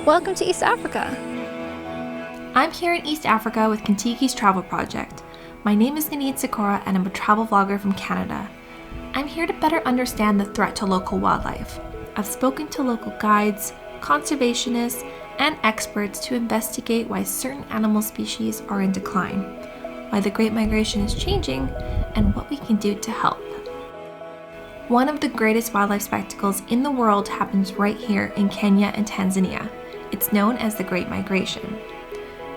Welcome to East Africa. I'm here in East Africa with Contiki's travel project. My name is Ganit Sikora and I'm a travel vlogger from Canada. I'm here to better understand the threat to local wildlife. I've spoken to local guides, conservationists, and experts to investigate why certain animal species are in decline, why the Great Migration is changing, and what we can do to help. One of the greatest wildlife spectacles in the world happens right here in Kenya and Tanzania. It's known as the Great Migration.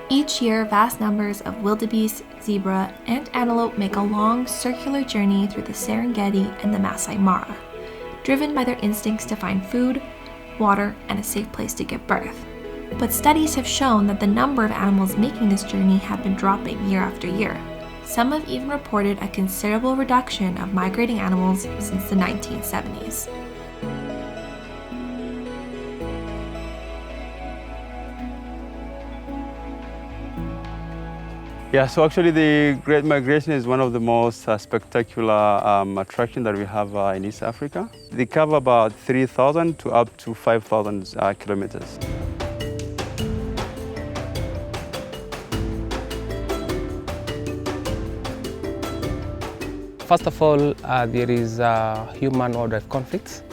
Each year, vast numbers of wildebeest, zebra, and antelope make a long circular journey through the Serengeti and the Masai Mara, driven by their instincts to find food, water, and a safe place to give birth. But studies have shown that the number of animals making this journey have been dropping year after year. Some have even reported a considerable reduction of migrating animals since the 1970s. Yeah, so actually the Great Migration is one of the most spectacular attractions that we have in East Africa. They cover about 3,000 to up to 5,000 kilometers. First of all, there is human-wildlife conflicts.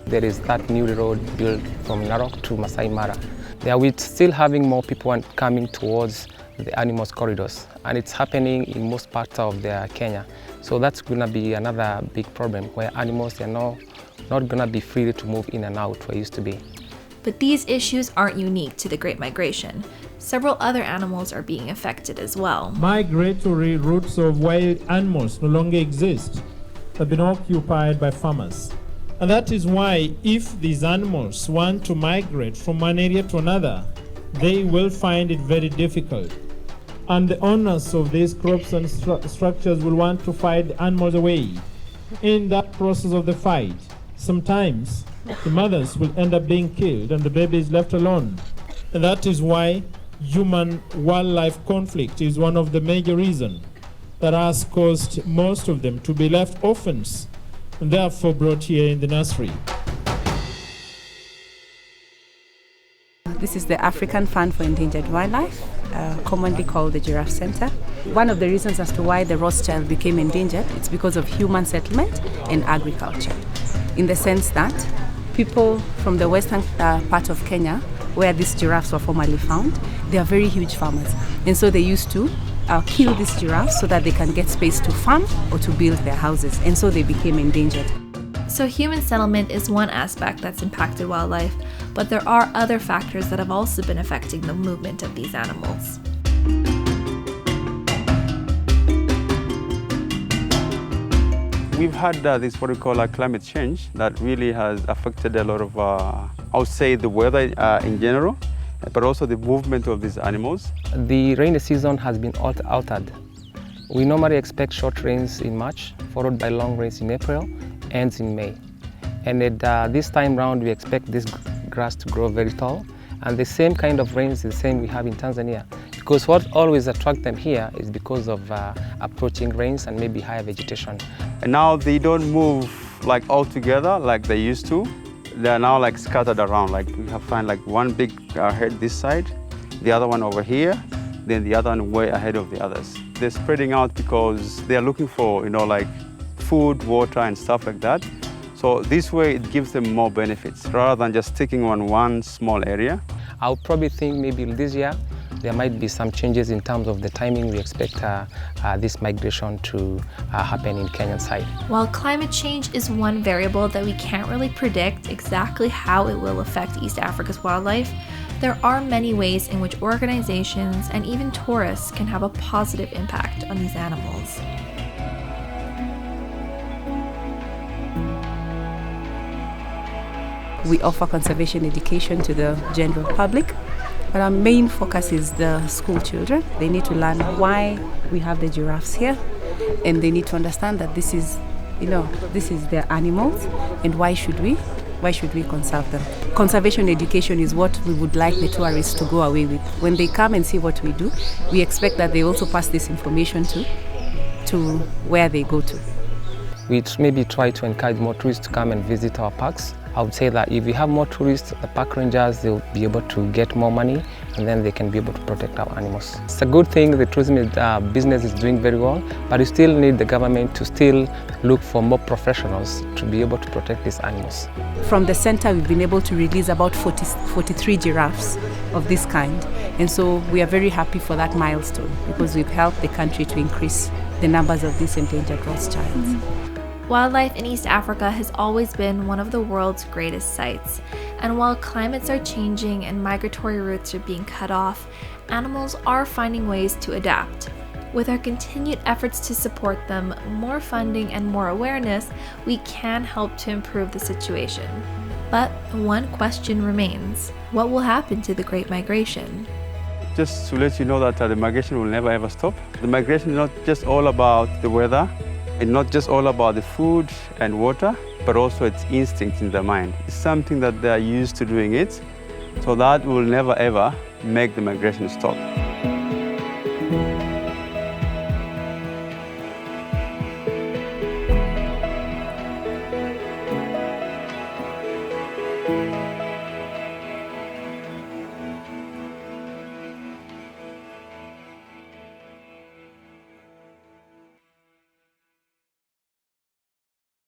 There is that new road built from Narok to Masai Mara. There we're still having more people coming towards the animals corridors, and it's happening in most parts of Kenya. So that's going to be another big problem where animals are not going to be free to move in and out where it used to be. But these issues aren't unique to the Great Migration. Several other animals are being affected as well. Migratory routes of wild animals no longer exist, have been occupied by farmers. And that is why if these animals want to migrate from one area to another, they will find it very difficult. And the owners of these crops and structures will want to fight the animals away. In that process of the fight, sometimes the mothers will end up being killed and the baby is left alone. And that is why human-wildlife conflict is one of the major reasons that has caused most of them to be left orphans and therefore brought here in the nursery. This is the African Fund for Endangered Wildlife, commonly called the Giraffe Center. One of the reasons as to why the Rothschild became endangered is because of human settlement and agriculture, in the sense that people from the western part of Kenya, where these giraffes were formerly found, they are very huge farmers. And so they used to kill these giraffes so that they can get space to farm or to build their houses. And so they became endangered. So human settlement is one aspect that's impacted wildlife, but there are other factors that have also been affecting the movement of these animals. We've had this what we call climate change that really has affected a lot of, I would say, the weather in general, but also the movement of these animals. The rainy season has been altered. We normally expect short rains in March, followed by long rains in April, ends in May. And this time round, we expect this grass to grow very tall. And the same kind of rains is the same we have in Tanzania. Because what always attracts them here is because of approaching rains and maybe higher vegetation. And now they don't move like all together like they used to. They are now like scattered around. Like we have find like one big head this side, the other one over here, then the other one way ahead of the others. They're spreading out because they are looking for, like food, water, and stuff like that. So this way it gives them more benefits rather than just sticking on one small area. I would probably think maybe this year there might be some changes in terms of the timing we expect this migration to happen in Kenyan side. While climate change is one variable that we can't really predict exactly how it will affect East Africa's wildlife, there are many ways in which organizations and even tourists can have a positive impact on these animals. We offer conservation education to the general public, but our main focus is the school children. They need to learn why we have the giraffes here, and they need to understand that this is their animals, and why should we conserve them. Conservation education is what we would like the tourists to go away with. When they come and see what we do, we expect that they also pass this information to where they go to. We maybe try to encourage more tourists to come and visit our parks I would say that if we have more tourists, the park rangers, they'll be able to get more money, and then they can be able to protect our animals. It's a good thing the tourism business is doing very well, but we still need the government to still look for more professionals to be able to protect these animals. From the center, we've been able to release about 43 giraffes of this kind. And so we are very happy for that milestone because we've helped the country to increase the numbers of these endangered Rothschilds. Wildlife in East Africa has always been one of the world's greatest sights, and while climates are changing and migratory routes are being cut off, animals are finding ways to adapt. With our continued efforts to support them, more funding, and more awareness, we can help to improve the situation. But one question remains: what will happen to the Great Migration? Just to let you know that the migration will never ever stop. The migration is not just all about the weather, it's not just all about the food and water, but also its instinct in the mind. It's something that they are used to doing it, so that will never ever make the migration stop.